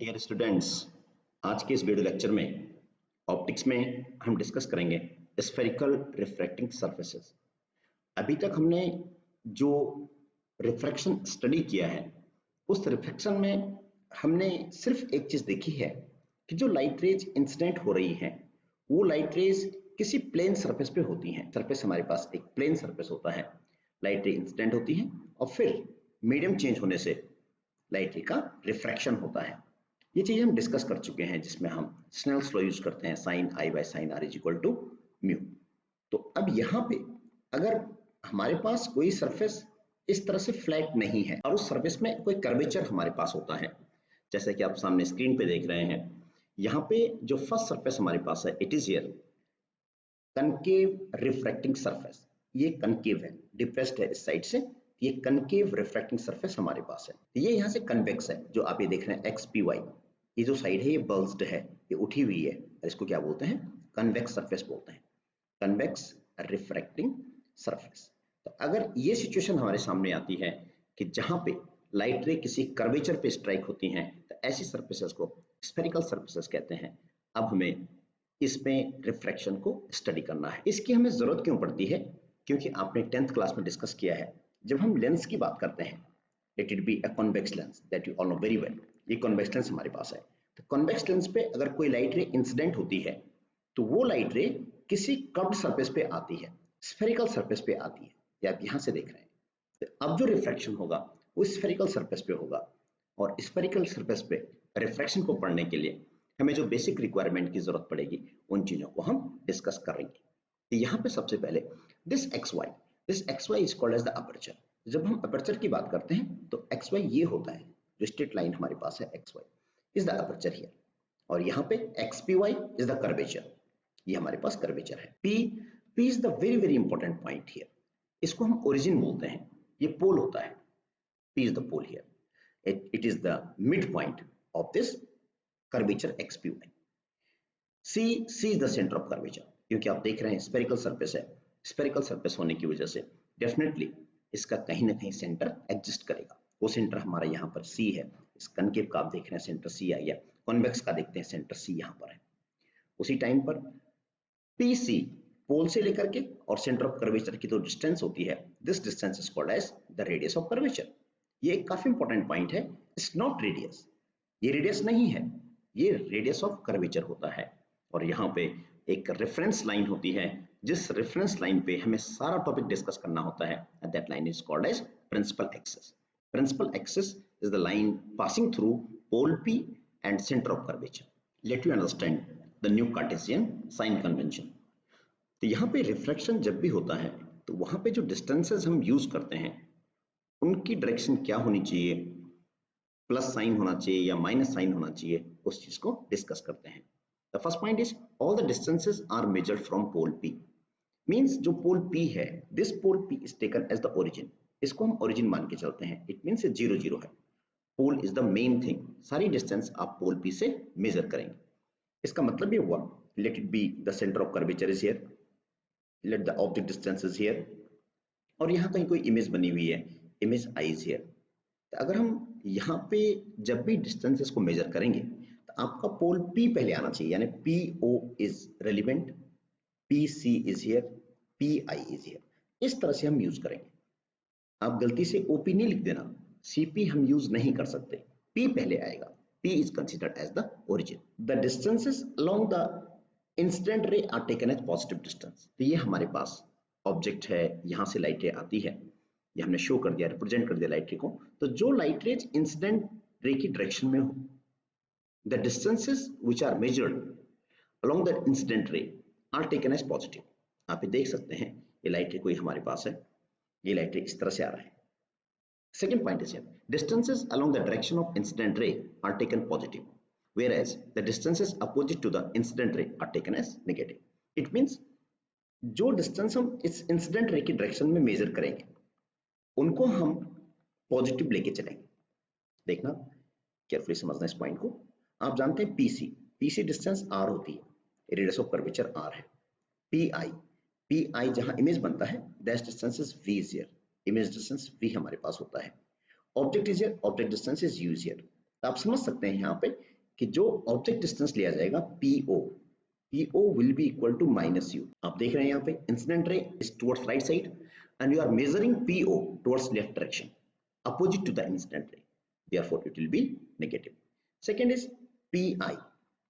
Dear students, आज के इस वीडियो लेक्चर में ऑप्टिक्स में हम डिस्कस करेंगे स्फेरिकल रिफ्रैक्टिंग सरफेसेस। अभी तक हमने जो रिफ्रैक्शन स्टडी किया है उस रिफ्रैक्शन में हमने सिर्फ एक चीज देखी है कि जो लाइट रेज इंसिडेंट हो रही हैं वो लाइट रेज किसी प्लेन सरफेस पे होती हैं। सरफेस हमारे पास एक प्लेन सरफेस होता है, लाइट रे इंसिडेंट होती है और फिर मीडियम चेंज होने से लाइट रे का रिफ्रैक्शन होता है। ये चीज हम डिस्कस कर चुके हैं जिसमें हम स्नेल्स लॉ यूज करते हैं, sine I by sine R is equal to mu. तो अब यहाँ पे अगर हमारे पास कोई सरफेस इस तरह से फ्लैट नहीं है और उस सरफेस में कोई कर्वेचर हमारे पास होता है, जैसे कि आप सामने स्क्रीन पे देख रहे हैं, यहाँ पे जो फर्स्ट सरफेस हमारे पास है it is here concave refracting surface. ये कनकेव है, डिप्रेस्ड है इस साइड से, ये कनकेव रिफ्रैक्टिंग सरफेस हमारे पास है। ये यहाँ से कन्वेक्स है, जो आप ये देख रहे हैं एक्स पी वाई, ये जो साइड है ये बल्ज्ड है, ये उठी हुई है, इसको क्या बोलते हैं? कन्वेक्स सरफेस बोलते हैं, कन्वेक्स रिफ्रैक्टिंग सरफेस। तो अगर ये सिचुएशन हमारे सामने आती है कि जहां पे लाइट रे किसी कर्वेचर पे स्ट्राइक होती हैं तो ऐसी सरफेसेस को स्फेरिकल सरफेसेस कहते हैं। अब हमें इसमें रिफ्रैक्शन को स्टडी करना है। इसकी हमें जरूरत क्यों पड़ती है? क्योंकि आपने 10th क्लास में डिस्कस किया है, जब हम लेंस की बात करते हैं, let it be a convex lens that you all know very well, ये कॉन्वेक्स लेंस हमारे पास है। तो कॉन्वेक्स लेंस पे अगर कोई लाइट रे इंसिडेंट होती है तो वो लाइट रे किसी कर्व्ड सरफेस पे आती है, स्फेरिकल सरफेस पे आती है, ये आप यहाँ से देख रहे हैं। तो अब जो रिफ्रैक्शन होगा वो स्फेरिकल सरफेस पे होगा, और स्फेरिकल सरफेस पे रिफ्रैक्शन को पढ़ने के लिए हमें जो बेसिक रिक्वायरमेंट की जरूरत पड़ेगी उन चीजों को हम डिस्कस करेंगे। तो यहाँ पे सबसे पहले this X Y is called as the aperture. जब हम अपर्चर की बात करते हैं तो एक्स वाई ये होता है, जो स्ट्रेट लाइन हमारे पास है X Y is the aperture here, और यहाँ पे X P Y is the curvature, ये हमारे पास कर्वेचर है। P is the very very important point here, इसको हम ओरिजिन बोलते हैं, ये पोल होता है, P is the pole here, it is the midpoint of this curvature xpy. C is the center of curvature, क्योंकि आप देख रहे हैं स्फेरिकल सरफेस है, स्फेरिकल सरफेस होने की वजह से डेफिनेटली इसका कहीं ना कहीं सेंटर एग्जिस्ट करेगा। वो सेंटर हमारा यहाँ पर C है, इस कनकेव का आप देख रहे हैं सेंटर C आ गया, कॉन्वेक्स का देखते हैं सेंटर C यहाँ पर है। उसी टाइम पर PC पोल से लेकर के और सेंटर ऑफ कर्वेचर की जो डिस्टेंस होती है, this distance is called as the radius of curvature. ये एक काफी इंपॉर्टेंट पॉइंट है, इट्स नॉट रेडियस, ये रेडियस नहीं है, ये रेडियस ऑफ कर्वेचर होता है। और यहाँ पे एक रेफरेंस लाइन होती है, जिस रेफरेंस लाइन पे हमें सारा टॉपिक डिस्कस करना होता है, that line is called as principal axis. Principal axis is the line passing through pole P and centre of curvature. Let you understand the new Cartesian sign convention. तो यहाँ पे refraction जब भी होता है तो वहां पे जो डिस्टेंसेस हम यूज करते हैं उनकी डायरेक्शन क्या होनी चाहिए, प्लस साइन होना चाहिए या माइनस साइन होना चाहिए, उस चीज को डिस्कस करते हैं। The first point is all the distances are measured from pole P। Means जो पोल P है, this pole P is taken as the origin, इसको हम ओरिजिन मान के चलते हैं, इट मींस 0 0 है। Pole is the main thing, सारी डिस्टेंस आप पोल P से मेजर करेंगे। इसका मतलब ये हुआ, let it be the centre of curvature is here, let the object distance is here, और यहाँ कहीं कोई इमेज बनी हुई है, इमेज आई इज हियर। तो अगर हम यहाँ पे जब भी डिस्टेंसेस को मेजर करेंगे तो आपका पोल P पहले आना चाहिए, यानी PO is relevant, PC is here, PI is here, इस तरह से हम यूज करेंगे। आप गलती से OP नहीं लिख देना, CP हम यूज नहीं कर सकते, P पहले आएगा, P is considered as the origin. The distances along the incident ray are taken as positive distance. तो ये हमारे पास ऑब्जेक्ट है, यहाँ से लाइट रे आती है, ये हमने शो कर दिया, रिप्रेजेंट कर दिया लाइट रे को। तो जो लाइट रेज इंसिडेंट रे की डायरेक्शन में हो, the distances which are measured along the incident ray are taken as positive. आप ये देख सकते हैं, ये लाइट रे कोई हमारे पास है, ये लाइट रे इस तरह से आ रहा है। Second point is here, distances along the direction of incident ray are taken positive, whereas the distances opposite to the incident ray are taken as negative. It means जो डिस्टेंस हम इस इंसिडेंट रे की direction में major करेंगे उनको हम positive लेके चलेंगे। देखना, केयरफुली समझना इस पॉइंट को। आप जानते हैं PC डिस्टेंस R होती है, रेडियस ऑफ कर्वेचर R है। PI जहां इमेज बनता है, that distance is V is here, image distance V हमारे पास होता है। Object is here, object distance is U is here। आप समझ सकते हैं यहाँ पे कि जो ऑब्जेक्ट डिस्टेंस लिया जाएगा PO, PO will be equal to minus U. आप देख रहे हैं यहाँ पे incident ray is towards right side and you are measuring PO towards left direction opposite to the incident ray, therefore it will be negative. Second is PI,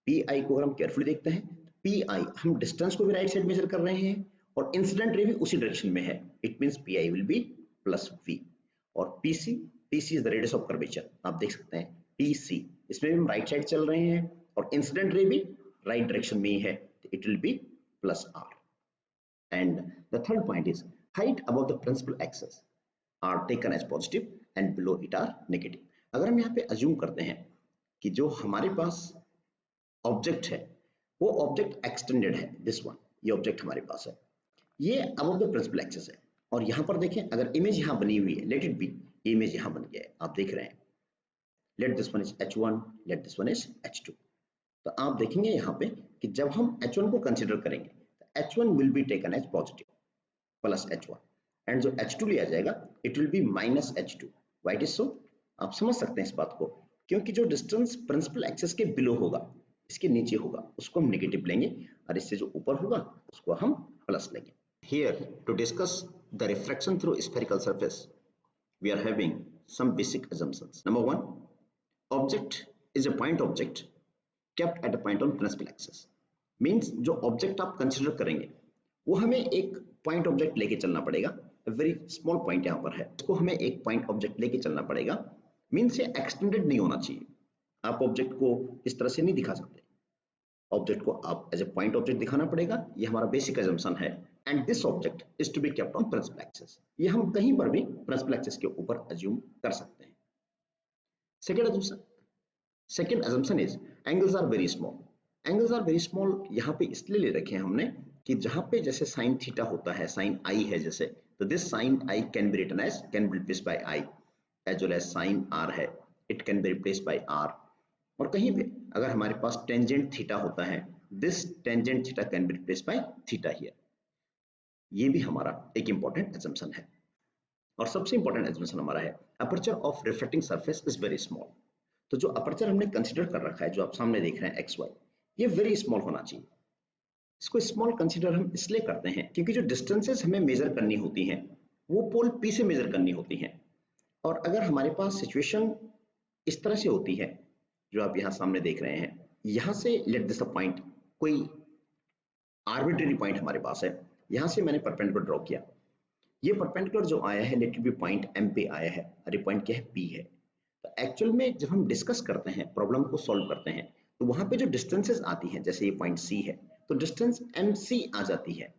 PI को अगर हम carefully देखते हैं, PI हम डिस्टेंस को भी right side major कर रहे हैं और इंसिडेंट रे भी उसी डायरेक्शन में है, it means PI will be plus V। और PC, PC is the radius of curvature, आप देख सकते हैं PC, इसमें भी हम राइट साइड चल रहे हैं और इंसिडेंट रे भी राइट डायरेक्शन में ही है, it will be plus R। And the third point is height above the principal axis are taken as positive and below it are negative. अगर हम यहाँ पे अज्यूम करते हैं कि जो हमारे पास ऑब्जेक्ट है वो ऑब्जेक्ट एक्सटेंडेड है, दिस वन, ये ऑब्जेक्ट हमारे पास है, ये अबव द प्रिंसिपल एक्सिस है और यहाँ पर देखें अगर इमेज यहाँ बनी हुई है, लेट इट बी, इमेज यहाँ बन गया है, आप देख रहे हैं, let this one is H1, let this one is H2। तो आप देखेंगे यहाँ पे कि जब हम H1 को कंसिडर करेंगे तो H1 will be taken as positive plus H1 and जो H2 लिया जाएगा it will be minus H2। Why it is so? आप समझ सकते हैं इस बात को, क्योंकि जो डिस्टेंस प्रिंसिपल एक्सिस के बिलो होगा, इसके नीचे होगा, उसको हम नेगेटिव लेंगे और इससे जो ऊपर होगा उसको हम प्लस लेंगे। Here to discuss the refraction through spherical surface, we are having some basic assumptions. Number one, object is a point object kept at a point on principal axis. Means जो object आप consider करेंगे वो हमें एक point object लेके चलना पड़ेगा, a very small point यहाँ पर है, इसको हमें एक point object लेके चलना पड़ेगा। Means ये extended नहीं होना चाहिए, आप object को इस तरह से नहीं दिखा सकते, ऑब्जेक्ट को आप एज ए पॉइंट ऑब्जेक्ट दिखाना पड़ेगा, ये हमारा बेसिक अजम्पशन है। And this object is to be kept on principal axis, ये हम कहीं पर भी प्रिंसिपल एक्सिस के ऊपर अज्यूम कर सकते हैं। Second assumption is angles are very small. Angles are very small यहाँ पे इसलिए ले रखे हैं हमने कि जहाँ पे जैसे साइन थीटा होता है, साइन आई है जैसे, तो this sign I can be written as, can be replaced by I, as well as sign R है, it can be replaced by R. और कहीं पे अगर हमारे पास टेंजेंट थीटा होता है, this tangent theta can be replaced by theta here. ये भी हमारा एक इंपॉर्टेंट असम्पशन है। और सबसे इंपॉर्टेंट असम्पशन हमारा है aperture of reflecting surface is very small. तो जो अपर्चर हमने कंसीडर कर रखा है, जो आप सामने देख रहे हैं XY, ये वेरी स्मॉल होना चाहिए। इसको स्मॉल कंसीडर हम इसलिए करते हैं क्योंकि जो डिस्टेंसेस हमें मेजर करनी होती हैं वो पोल P से मेजर करनी होती हैं। और अगर हमारे पास सिचुएशन इस तरह से होती है जो आप यहाँ सामने देख रहे हैं, यहाँ से लेट दिस अ पॉइंट, कोई आर्बिट्रेरी पॉइंट हमारे पास है, यहाँ से मैंने परपेंडिकुलर ड्रॉ किया, ये परपेंडिकुलर जो आया है let it be point M पे आया है और ये पॉइंट क्या है, P है। तो एक्चुअल में जब हम डिस्कस करते हैं, प्रॉब्लम को सॉल्व करते हैं, तो वहाँ पे जो डिस्टेंसेस आती हैं, जैसे ये पॉइंट C है तो डिस्टेंस MC आ जाती है।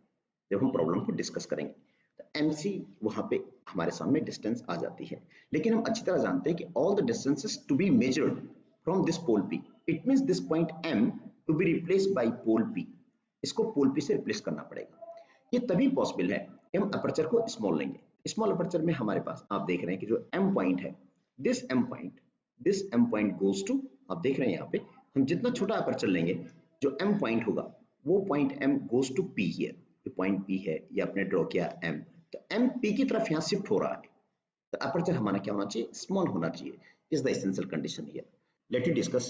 जब हम प्रॉब्लम को डिस्कस करेंगे तो MC वहाँ पे हमारे सामने डिस्टेंस आ जाती है। लेकिन हम अच्छी तरह जानते हैं कि all the distances to be measured from this pole P, it means this point M to be replaced by pole P, इसको pole P से रिप्लेस करना पड़ेगा। ये तभी पॉसिबल है कि हम अपर्चर को स्मॉल लेंगे। स्मॉल अपर्चर में हमारे पास आप देख रहे हैं कि जो M पॉइंट है, this M point goes to, आप देख रहे हैं यहाँ पे हम जितना छोटा अपर्चर लेंगे जो M पॉइंट होगा वो point M goes to P here. ये पॉइंट P है, ये आपने ड्रॉ किया M, तो M P की तरफ यहाँ शिफ्ट हो रहा है, तो अपर्चर हमारा क्या होना चाहिए, स्मॉल होना चाहिए, is the essential condition here. Let us discuss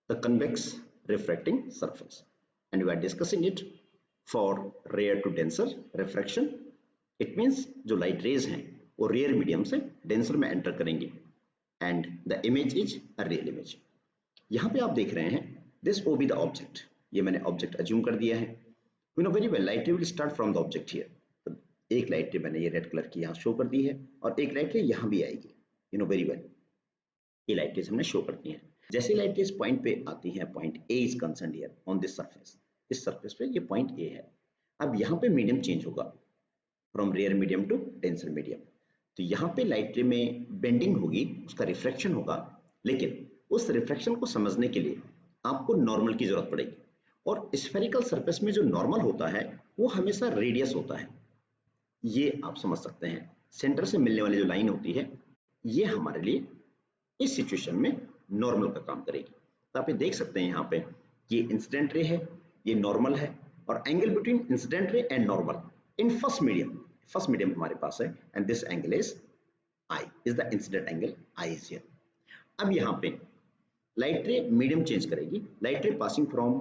the convex refracting surface, and we are discussing it for rare to denser refraction. It means जो light rays हैं वो rare medium से denser में enter करेंगे and the image is a real image. यहाँ पे आप देख रहे हैं this will be the object, ये मैंने object assume कर दिया है। You know very well light ray will start from the object here. तो एक light ray मैंने ये red color की यहाँ show कर दी है और एक light ray यहाँ भी आएगी, you know very well, ये लाइट रेज हमने शो करती हैं। जैसे लाइट रेज पॉइंट पे आती है, point A is concerned here on this surface, इस सरफेस पे ये पॉइंट A है। अब यहाँ पे मीडियम चेंज होगा from rare medium to denser medium, तो यहाँ पे लाइट रे में बेंडिंग होगी, उसका रिफ्रैक्शन होगा, लेकिन उस रिफ्रैक्शन को समझने के लिए आपको नॉर्मल की जरूरत पड़ेगी। और स्फेरिकल सरफेस में जो नॉर्मल होता है वो हमेशा रेडियस होता है, ये आप समझ सकते हैं। सेंटर से मिलने वाली जो लाइन होती है ये हमारे लिए इस सिचुएशन में नॉर्मल का काम करेगी। तो आप ये देख सकते हैं यहाँ पे ये इंसिडेंट रे है, ये नॉर्मल है, और angle between incident ray and normal in first medium हमारे पास है, and this angle is I, is the incident angle I is here। अब यहाँ पे लाइट रे मीडियम चेंज करेगी, light ray passing from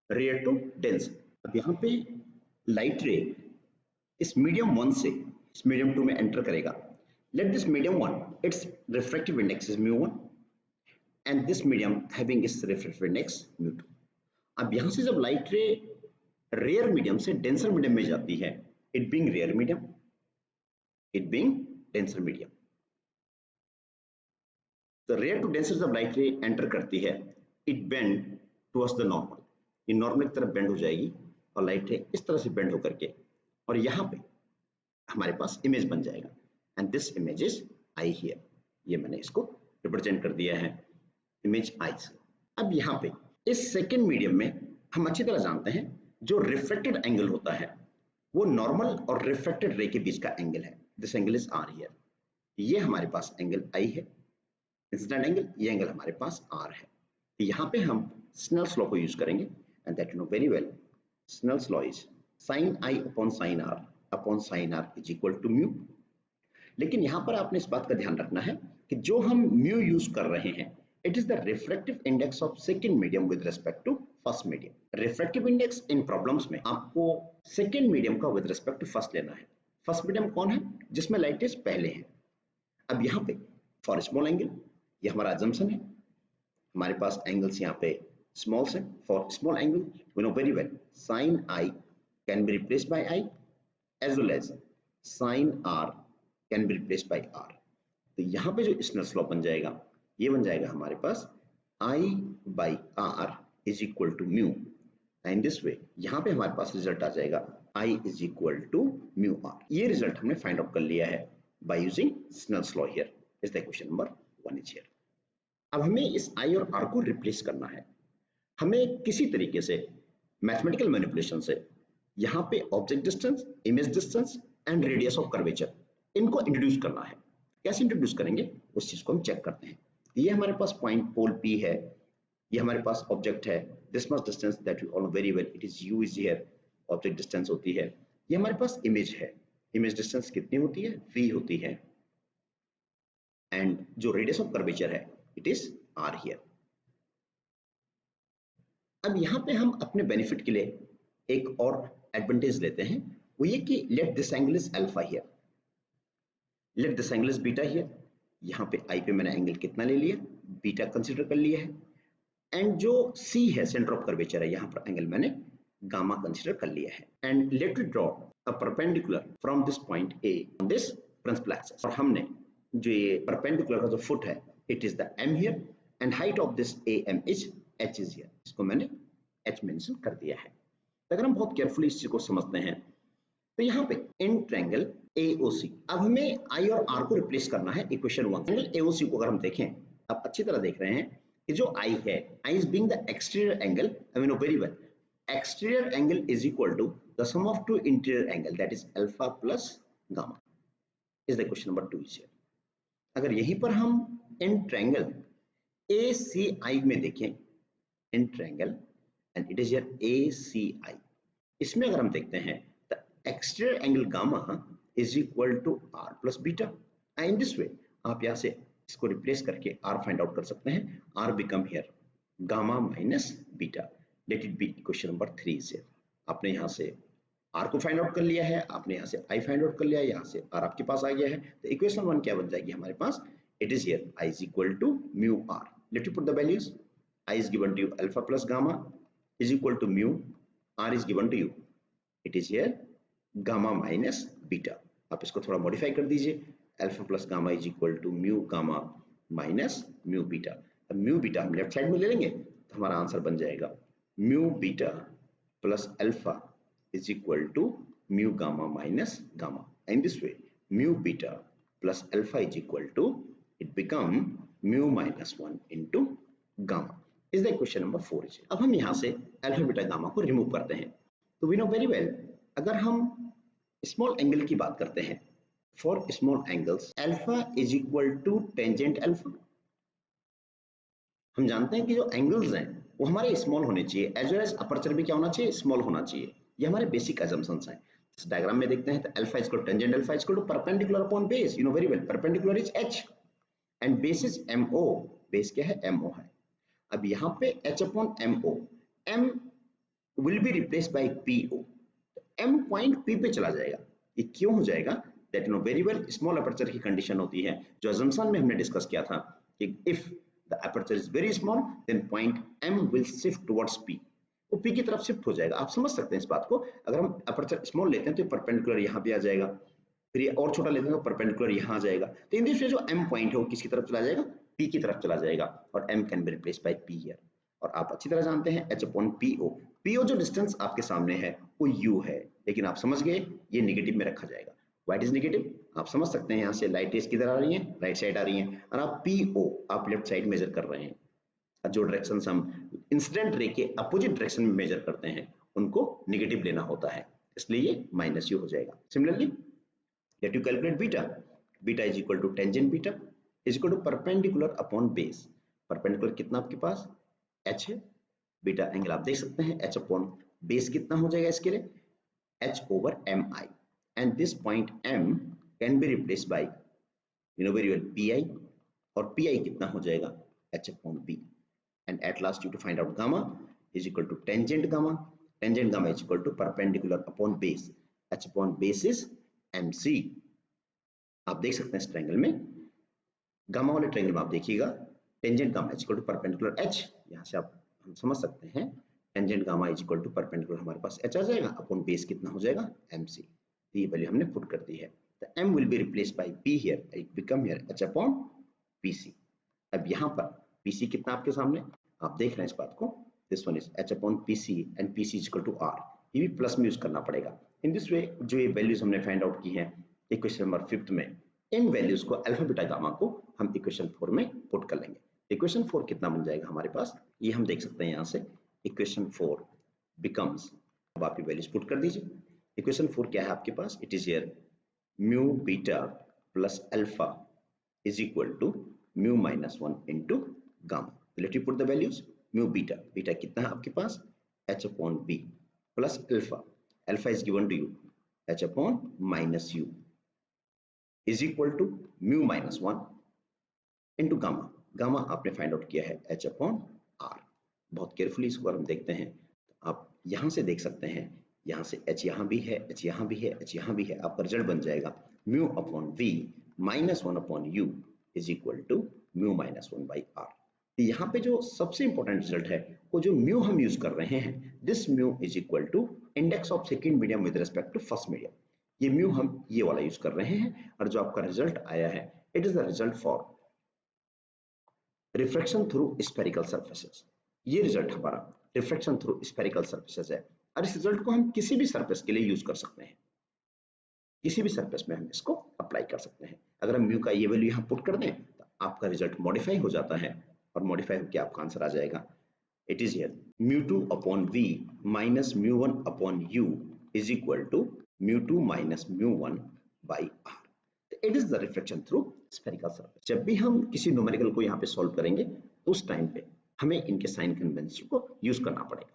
rare to dense. अब यहाँ पे लाइट रे इस मीडियम 1 से इस मीडियम 2 में एंटर करेगा। Let this medium 1 its refractive index is mu1 and this medium having its refractive index mu2। अब यहाँ से जब लाइट रे रेयर मीडियम से डेंसर मीडियम में जाती है, it being rare medium, it being denser medium, तो रेयर टू डेंसर जब लाइट रे एंटर करती है, it bend towards the normal, ये नॉर्मल की तरफ बेंड हो जाएगी और लाइट रे इस तरह से बेंड होकर के और यहाँ पे हमारे पास इमेज बन जाएगा and this image is I hear. ये मैंने इसको रिप्रेजेंट कर दिया है इमेज आईज। अब यहाँ पे इस सेकेंड मीडियम में हम अच्छी तरह जानते हैं जो रिफ्लेक्टेड एंगल होता है वो नॉर्मल और रिफ्लेक्टेड रे के बीच का एंगल है। This angle is R here. ये हमारे पास एंगल आई है इंसिडेंट एंगल, ये एंगल हमारे पास आर है। यहाँ पे हम स्नेल्स लॉ को यूज करेंगे and that you know very well. Snell's law is sin I upon sin r is equal to mu। लेकिन यहाँ पर आपने इस बात का ध्यान रखना है कि जो हम mu यूज कर रहे हैं, it is the refractive index of second medium with respect to first medium. Refractive index in problems में आपको सेकेंड मीडियम का विद रिस्पेक्ट टू फर्स्ट लेना है। फर्स्ट मीडियम कौन है? जिसमें लाइट रेज पहले है। अब यहाँ पे फॉर स्मॉल एंगल, ये हमारा अजम्पशन है, हमारे पास एंगल्स यहाँ पे स्मॉल्स है। For small angle we know very well sin I can be replaced by I as well as sin R can be replaced by R। तो यहाँ पे जो स्नेल्स लॉ बन जाएगा, ये बन जाएगा हमारे पास I by R is equal to mu and this वे यहाँ पे हमारे पास रिजल्ट आ जाएगा I is equal to mu R। ये रिजल्ट हमने फाइंड आउट कर लिया है by using Snell's law here। इस the question number 1 is here। अब हमें इस I और R को रिप्लेस करना है। हमें किसी तरीके से मैथमेटिकल मैनिपुलेशन से यहाँ पे object distance, image distance and radius of curvature इनको इंट्रोड्यूस करना है। कैसे इंट्रोड्यूस करेंगे उस चीज को हम चेक करते हैं। ये हमारे पास पॉइंट पोल P है, ये हमारे पास ऑब्जेक्ट है, this much distance that you all very well, it is u is here, object distance होती है। ये हमारे पास इमेज है, इमेज डिस्टेंस कितनी होती है? v होती है एंड जो रेडियस ऑफ कर्वेचर है इट इज r हियर। अब यहाँ पे हम अपने बेनिफिट के लिए एक और एडवांटेज लेते हैं, वो ये कि let this angle is alpha here, let this angle is beta here. यहाँ पे आई पे मैंने एंगल कितना ले लिया? बीटा कंसीडर कर लिया है एंड जो सी है सेंटर ऑफ कर्वेचर है, यहाँ पर एंगल मैंने गामा कंसीडर कर लिया है। And let we draw a perpendicular from this point A on this principal axis. और हमने जो ये परपेंडिकुलर का जो फुट है it is the m here and height of this am is h is here. इसको मैंने h मेंशन कर दिया है। तो अगर हम बहुत केयरफुली इस चीज को समझते हैं तो यहाँ पे इन ट्रायंगल AOC, अब हमें I और R को रिप्लेस करना है इक्वेशन 1। ट्रायंगल AOC को अगर हम देखें, आप अच्छी तरह देख रहे हैं कि जो I है, I is being the exterior angle, I mean very well, exterior angle is equal to the sum of two interior angle, that is alpha plus gamma is the question number 2 is here। अगर यहीं पर हम in triangle ACI में देखें, in triangle and it is here ACI, इसमें अगर हम देखते हैं the exterior angle gamma is equal to R plus beta and in this way आप यहाँ से इसको रिप्लेस करके R फाइंड आउट कर सकते हैं। R become here gamma minus beta, let it be equation number 3 is here। आपने यहाँ से R को फाइंड आउट कर लिया है, आपने यहाँ से I फाइंड आउट कर लिया है, यहाँ से R आपके पास आ गया है। तो इक्वेशन 1 क्या बन जाएगी हमारे पास? it is here I is equal to mu R। let you put the values, I is given to you alpha plus gamma is equal to mu, R is given to you, it is here gamma minus beta। आप इसको थोड़ा modify कर दीजिए, alpha plus gamma is equal to mu gamma minus mu beta. अब mu beta हम left side में ले लेंगे तो हमारा आंसर बन जाएगा mu beta plus alpha is equal to mu gamma minus gamma and this way mu beta plus alpha is equal to it become mu minus 1 into gamma is the question number 4 is। अब हम यहाँ से alpha beta gamma को remove करते हैं। तो we know very well, अगर हम स्मॉल एंगल की बात करते हैं, for small angles alpha is equal to tangent alpha. हम जानते हैं कि जो एंगल्स हैं वो हमारे स्मॉल होने चाहिए एज वेल एज अपर्चर भी क्या होना चाहिए? स्मॉल होना चाहिए। ये हमारे बेसिक असम्पशंस हैं। इस डायग्राम में देखते हैं तो alpha is equal to tangent alpha is equal to perpendicular upon base. You know very well perpendicular is h and base is MO base क्या है, MO है। अब यहाँ पे H/MO, M will be replaced by PO, M point P पे चला जाएगा। ये क्यों हो जाएगा, that no very well, small aperture की कंडीशन होती है जो अजम्पशन में हमने डिस्कस किया था कि if the aperture is very small then point M will shift towards P, वो P की तरफ शिफ्ट हो जाएगा। आप समझ सकते हैं इस बात को, अगर हम अपर्चर स्मॉल लेते हैं तो परपेंडिकुलर यहाँ पे आ जाएगा, फिर ये और छोटा लेते हैं तो परपेंडिकुलर यहाँ आ जाएगा। तो इन दिस वे जो M पॉइंट है वो किसकी तरफ चला जाएगा, P की तरफ चला जाएगा, और M can be replaced bye P here. और आप अच्छी तरह जानते हैं H/PO, PO जो डिस्टेंस आपके सामने है वो U है, लेकिन आप समझ गए ये नेगेटिव में रखा जाएगा। व्हाट इज नेगेटिव, आप समझ सकते हैं, यहाँ से लाइट रेज किधर आ रही है, राइट साइड आ रही है, और आप PO आप लेफ्ट साइड मेजर कर रहे हैं। जो डायरेक्शन हम इंसिडेंट रे के अपोजिट डायरेक्शन में मेजर करते हैं उनको नेगेटिव लेना होता है, इसलिए ये -U हो जाएगा। Similarly let you calculate beta, beta is equal to tangent beta is equal to perpendicular upon base. Perpendicular कितना आपके पास H है, बीटा एंगल आप देख सकते हैं H अपॉन बेस कितना हो जाएगा इसके लिए, H/MI, and this point M can be replaced bye you know very well PI, और PI कितना हो जाएगा H/B, and at last you to find out gamma is equal to tangent gamma is equal to perpendicular upon base, H upon base is MC। आप देख सकते हैं इस triangle में, गामा वाले ट्रायंगल में आप देखिएगा tangent gamma is equal to perpendicular H, यहाँ से आप हम समझ सकते हैं tangent gamma is equal to perpendicular हमारे पास H आ जाएगा, अपॉन बेस कितना हो जाएगा MC, तो ये वैल्यू हमने पुट कर दी है। तो M will be replaced by P here, it become here H/PC। अब यहाँ पर PC कितना आपके सामने आप देख रहे हैं इस बात को, this one is H/PC and PC is equal to R, ये भी प्लस में यूज करना पड़ेगा। इन दिस वे जो ये वैल्यूज हमने फाइंड आउट की हैं इक्वेशन नंबर 5 में, इन वैल्यूज को अल्फा बीटा गामा को हम इक्वेशन 4 में पुट कर लेंगे। इक्वेशन 4 कितना बन जाएगा हमारे पास, ये हम देख सकते हैं यहाँ से, इक्वेशन 4 बिकम्स, अब आप ये वैल्यूज पुट कर दीजिए। इक्वेशन 4 क्या है आपके पास, it is here mu beta plus alpha is equal to mu minus 1 into gamma. Let you put the values, mu beta, beta कितना है आपके पास H/B plus alpha, alpha is given to you H/-U is equal to mu minus 1 into gamma, gamma आपने find out किया है H/R। बहुत carefully इसको हम देखते हैं, आप यहाँ से देख सकते हैं, यहाँ से H यहाँ भी है, H यहाँ भी है, H यहाँ भी है, आपका रिजल्ट बन जाएगा mu upon V minus 1 upon U is equal to mu minus 1 by R। यहाँ पे जो सबसे इंपॉर्टेंट रिजल्ट है वो जो म्यू हम यूज कर रहे हैं, this mu is equal to index of second medium with respect to first medium, ये म्यू हम ये वाला यूज कर रहे हैं, और जो आपका रिजल्ट आया है it is the result for refraction through spherical surfaces. ये रिजल्ट हमारा रिफ्रैक्शन थ्रू स्फेरिकल सरफेसेस है, और इस रिजल्ट को हम किसी भी सरफेस के लिए यूज कर सकते हैं, किसी भी सरफेस में हम इसको अप्लाई कर सकते हैं। अगर हम म्यू का ये वैल्यू यहाँ पुट कर दें तो आपका रिजल्ट मॉडिफाई हो जाता है, और मॉडिफाई होकर आपका आंसर आ जाएगा, it is here μ2 upon V minus μ1 upon U is equal to μ2 minus μ1 by R। It is the reflection through spherical surface. जब भी हम किसी न्यूमेरिकल को यहाँ पे सॉल्व करेंगे उस टाइम पे हमें इनके साइन कन्वेंशन को यूज करना पड़ेगा।